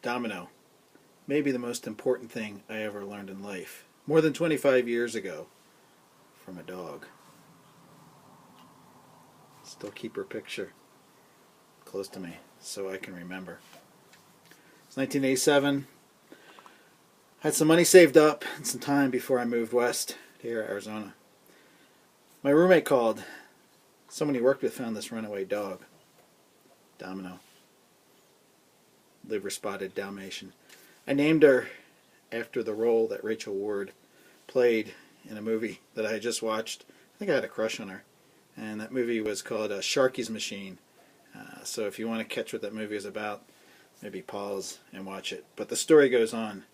Domino. Maybe the most important thing I ever learned in life. More than 25 years ago. From a dog. Still keep her picture close to me so I can remember. It's 1987. Had some money saved up and some time before I moved west to here, Arizona. My roommate called. Someone he worked with found this runaway dog. Domino. Liver spotted Dalmatian. I named her after the role that Rachel Ward played in a movie that I had just watched. I think I had a crush on her. And that movie was called Sharky's Machine. So if you want to catch what that movie is about, maybe pause and watch it. But the story goes on.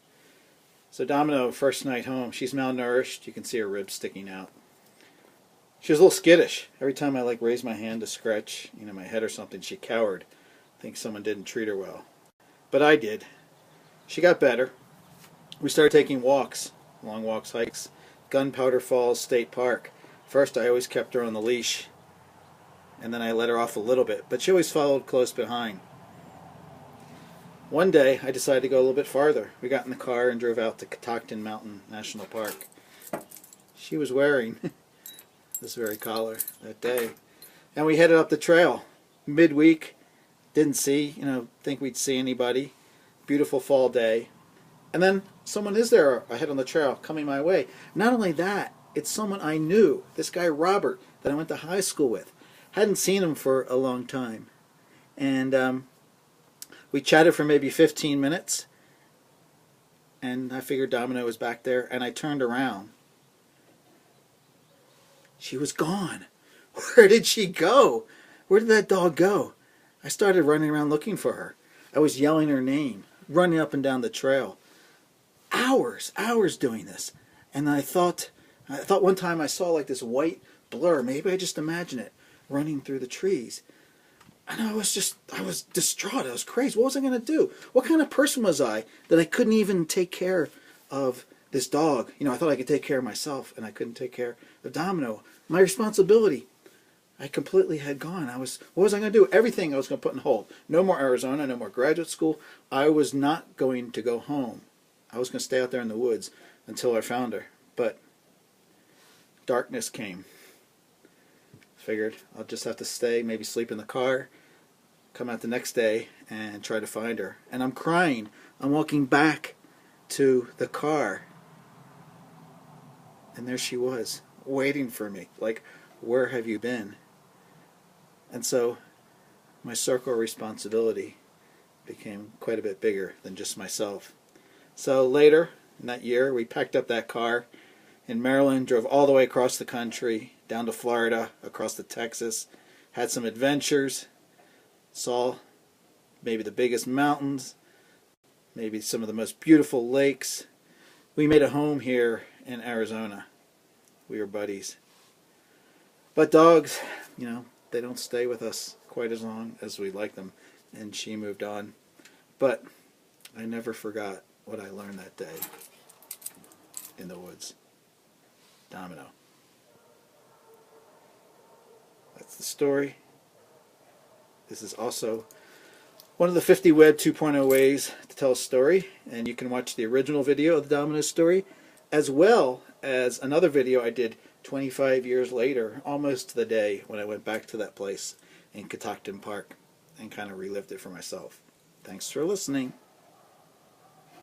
So Domino, first night home, she's malnourished. You can see her ribs sticking out. She was a little skittish. Every time I raised my hand to scratch, my head or something, she cowered. I think someone didn't treat her well. But I did. She got better. We started taking walks, long walks, hikes, Gunpowder Falls State Park. First, I always kept her on the leash, and then I let her off a little bit, but she always followed close behind. One day, I decided to go a little bit farther. We got in the car and drove out to Catoctin Mountain National Park. She was wearing this very collar that day. And we headed up the trail. Midweek, didn't think we'd see anybody. Beautiful fall day. And then someone is there ahead on the trail coming my way. Not only that, it's someone I knew. This guy Robert that I went to high school with. Hadn't seen him for a long time. And we chatted for maybe 15 minutes. And I figured Domino was back there. And I turned around. She was gone. Where did she go? Where did that dog go? I started running around looking for her. I was yelling her name, running up and down the trail. Hours doing this. And I thought one time I saw this white blur. Maybe I just imagined it running through the trees. And I was distraught. I was crazy. What was I going to do? What kind of person was I that I couldn't even take care of this dog? I thought I could take care of myself, and I couldn't take care of Domino. My responsibility, I completely had gone. What was I going to do? Everything I was going to put on hold. No more Arizona, no more graduate school. I was not going to go home. I was going to stay out there in the woods until I found her. But darkness came. Figured I'll just have to stay, maybe sleep in the car, come out the next day and try to find her. And I'm crying. I'm walking back to the car. And there she was, waiting for me. Where have you been? And so my circle of responsibility became quite a bit bigger than just myself. So later in that year, we packed up that car in Maryland, drove all the way across the country, down to Florida, across to Texas, had some adventures, saw maybe the biggest mountains, maybe some of the most beautiful lakes. We made a home here in Arizona. We were buddies. But dogs, they don't stay with us quite as long as we like them, and she moved on. But I never forgot what I learned that day in the woods. Domino. That's the story. This is also one of the 50 Web 2.0 ways to tell a story, and you can watch the original video of the Domino story, as well as another video I did 25 years later, almost to the day when I went back to that place in Catoctin Park and kind of relived it for myself. Thanks for listening.